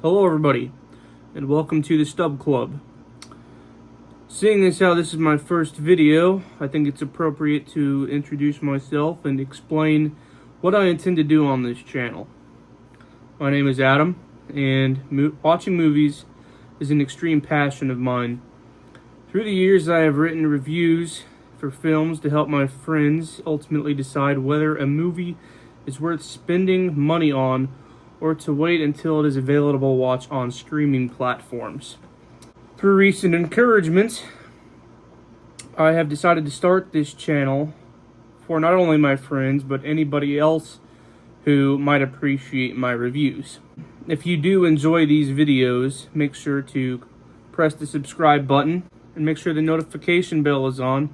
Hello everybody, and welcome to the Stub Club. Seeing as how this is my first video, I think it's appropriate to introduce myself and explain what I intend to do on this channel. My name is Adam, and watching movies is an extreme passion of mine. Through the years, I have written reviews for films to help my friends ultimately decide whether a movie is worth spending money on or to wait until it is available to watch on streaming platforms. Through recent encouragement, I have decided to start this channel for not only my friends, but anybody else who might appreciate my reviews. If you do enjoy these videos, make sure to press the subscribe button and make sure the notification bell is on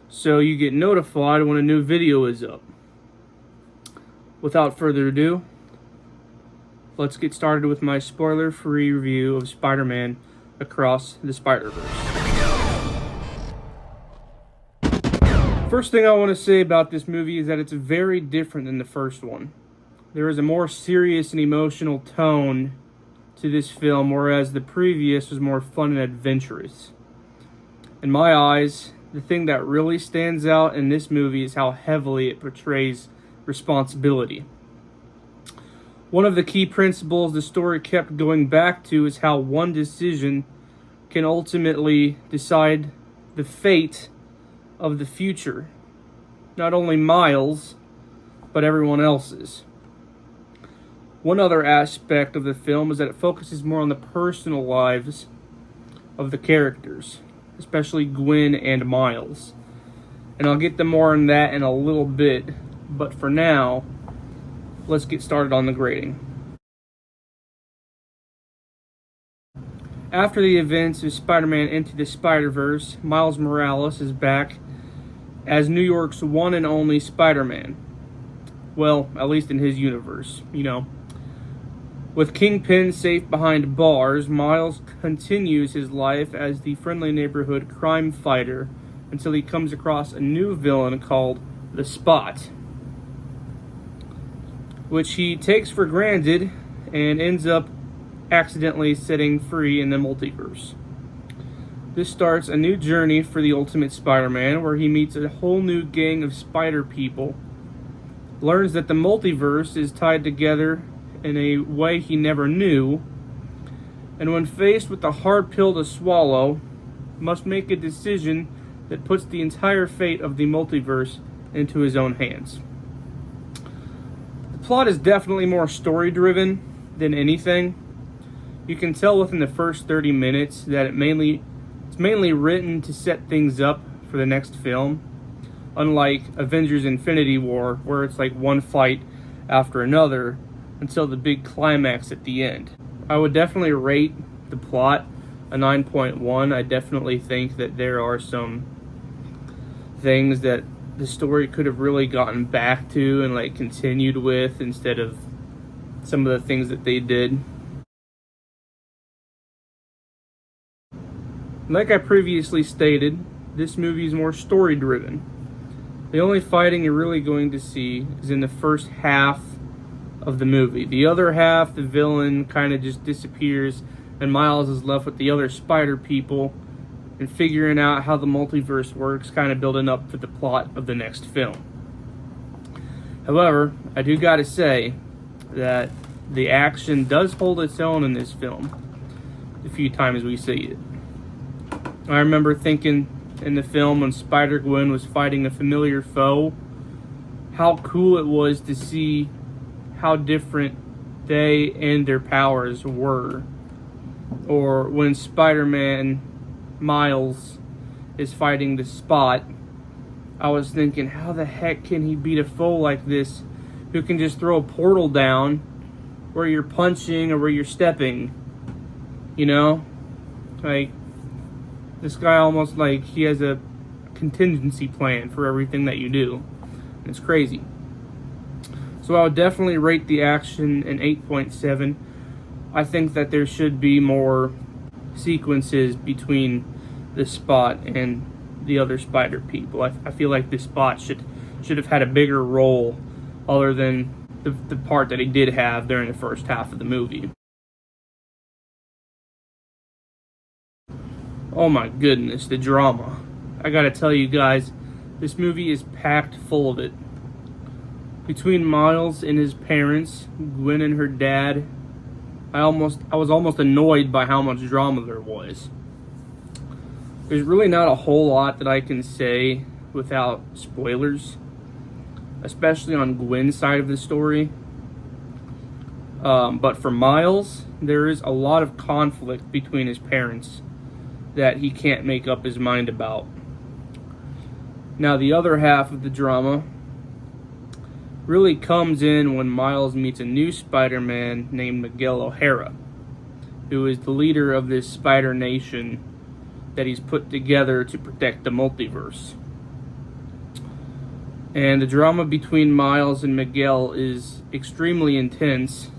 so you get notified when a new video is up. Without further ado, let's get started with my spoiler-free review of Spider-Man Across the Spider-Verse. First thing I want to say about this movie is that it's very different than the first one. There is a more serious and emotional tone to this film, whereas the previous was more fun and adventurous. In my eyes, the thing that really stands out in this movie is how heavily it portrays responsibility. One of the key principles the story kept going back to is how one decision can ultimately decide the fate of the future. Not only Miles, but everyone else's. One other aspect of the film is that it focuses more on the personal lives of the characters, especially Gwen and Miles. And I'll get to more on that in a little bit, but for now, let's get started on the grading. After the events of Spider-Man Into the Spider-Verse, Miles Morales is back as New York's one and only Spider-Man. Well, at least in his universe, you know. With Kingpin safe behind bars, Miles continues his life as the friendly neighborhood crime fighter until he comes across a new villain called The Spot, which he takes for granted and ends up accidentally setting free in the multiverse. This starts a new journey for the Ultimate Spider-Man, where he meets a whole new gang of spider people, learns that the multiverse is tied together in a way he never knew, and when faced with a hard pill to swallow, must make a decision that puts the entire fate of the multiverse into his own hands. The plot is definitely more story-driven than anything. You can tell within the first 30 minutes that it's mainly written to set things up for the next film, unlike Avengers Infinity War, where it's like one fight after another until the big climax at the end. I would definitely rate the plot a 9.1. I definitely think that there are some things that the story could have really gotten back to and like continued with instead of some of the things that they did. Like I previously stated, this movie is more story driven. The only fighting you're really going to see is in the first half of the movie. The other half, the villain kind of just disappears and Miles is left with the other spider people and figuring out how the multiverse works, kind of building up for the plot of the next film. However, I do gotta say that the action does hold its own in this film the few times we see it. I remember thinking in the film when Spider-Gwen was fighting a familiar foe, how cool it was to see how different they and their powers were. Or when Spider-Man Miles is fighting the Spot, I was thinking, how the heck can he beat a foe like this who can just throw a portal down where you're punching or where you're stepping? You know? Like, this guy almost like he has a contingency plan for everything that you do. It's crazy. So I would definitely rate the action an 8.7. I think that there should be more sequences between the Spot and the other spider people. I feel like the Spot should have had a bigger role other than the part that he did have during the first half of the movie. Oh my goodness, the drama. I gotta tell you guys, this movie is packed full of it. Between Miles and his parents, Gwen and her dad, I was almost annoyed by how much drama there was. There's really not a whole lot that I can say without spoilers, especially on Gwen's side of the story. But for Miles, there is a lot of conflict between his parents that he can't make up his mind about. Now, the other half of the drama really comes in when Miles meets a new Spider-Man named Miguel O'Hara, who is the leader of this Spider Nation that he's put together to protect the multiverse. And the drama between Miles and Miguel is extremely intense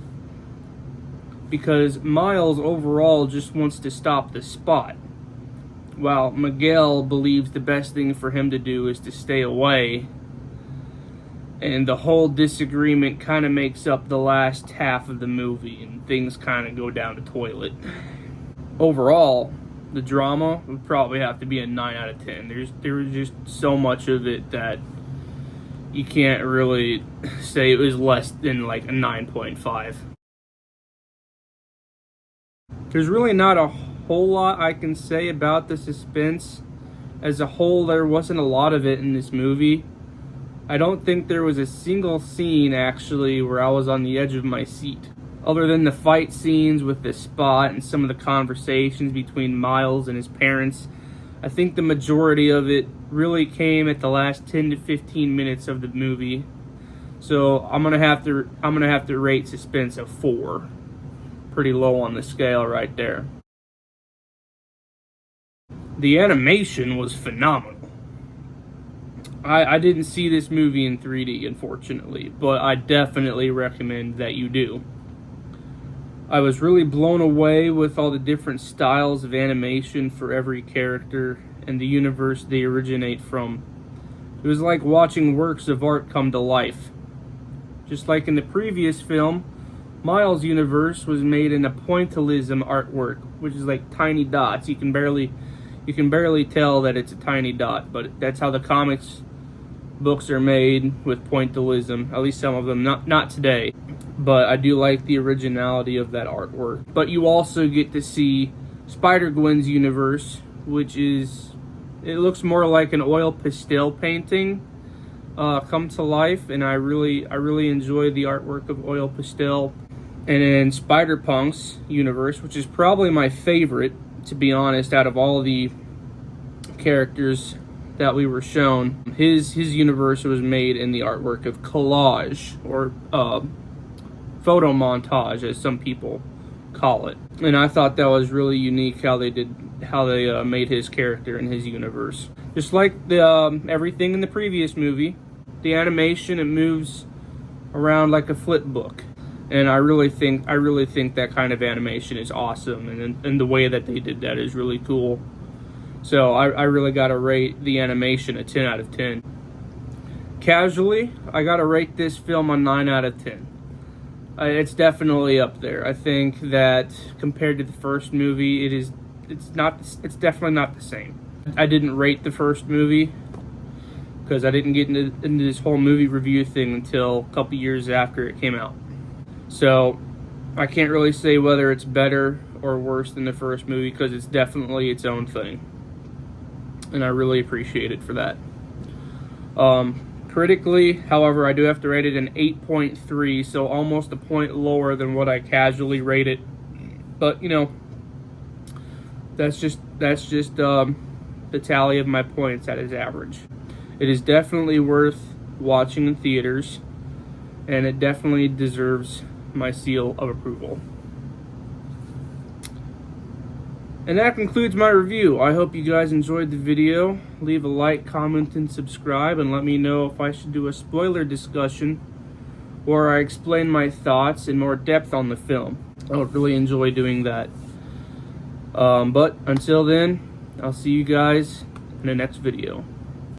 because Miles overall just wants to stop the Spot, while Miguel believes the best thing for him to do is to stay away. And the whole disagreement kind of makes up the last half of the movie, and things kind of go down the toilet. Overall, the drama would probably have to be a 9 out of 10. There was just so much of it that you can't really say it was less than like a 9.5. There's really not a whole lot I can say about the suspense. As a whole, there wasn't a lot of it in this movie. I don't think there was a single scene actually where I was on the edge of my seat. Other than the fight scenes with the Spot and some of the conversations between Miles and his parents, I think the majority of it really came at the last 10 to 15 minutes of the movie. So I'm gonna have to rate suspense a 4. Pretty low on the scale right there. The animation was phenomenal. I didn't see this movie in 3D, unfortunately, but I definitely recommend that you do. I was really blown away with all the different styles of animation for every character and the universe they originate from. It was like watching works of art come to life. Just like in the previous film, Miles' universe was made in a pointillism artwork, which is like tiny dots. You can barely tell that it's a tiny dot, but that's how the comics books are made, with pointillism, at least some of them, not today. But I do like the originality of that artwork. But you also get to see Spider-Gwen's universe, which is, it looks more like an oil pastel painting come to life, and I really enjoy the artwork of oil pastel. And in Spider-Punk's universe, which is probably my favorite, to be honest, out of all the characters that we were shown, his universe was made in the artwork of collage, or photo montage, as some people call it. And I thought that was really unique how they made his character and his universe. Just like the everything in the previous movie, the animation, it moves around like a flip book. And I really think that kind of animation is awesome, and the way that they did that is really cool. So I really gotta rate the animation a 10 out of 10. Casually, I gotta rate this film a 9 out of 10. It's definitely up there. I think that compared to the first movie, it's definitely not the same. I didn't rate the first movie because I didn't get into this whole movie review thing until a couple years after it came out. So I can't really say whether it's better or worse than the first movie, because it's definitely its own thing. And I really appreciate it for that. Critically, however, I do have to rate it an 8.3, so almost a point lower than what I casually rate it. But, you know, that's just the tally of my points at its average. It is definitely worth watching in theaters, and it definitely deserves my seal of approval. And that concludes my review. I hope you guys enjoyed the video. Leave a like, comment, and subscribe, and let me know if I should do a spoiler discussion where I explain my thoughts in more depth on the film. I would really enjoy doing that. But until then, I'll see you guys in the next video.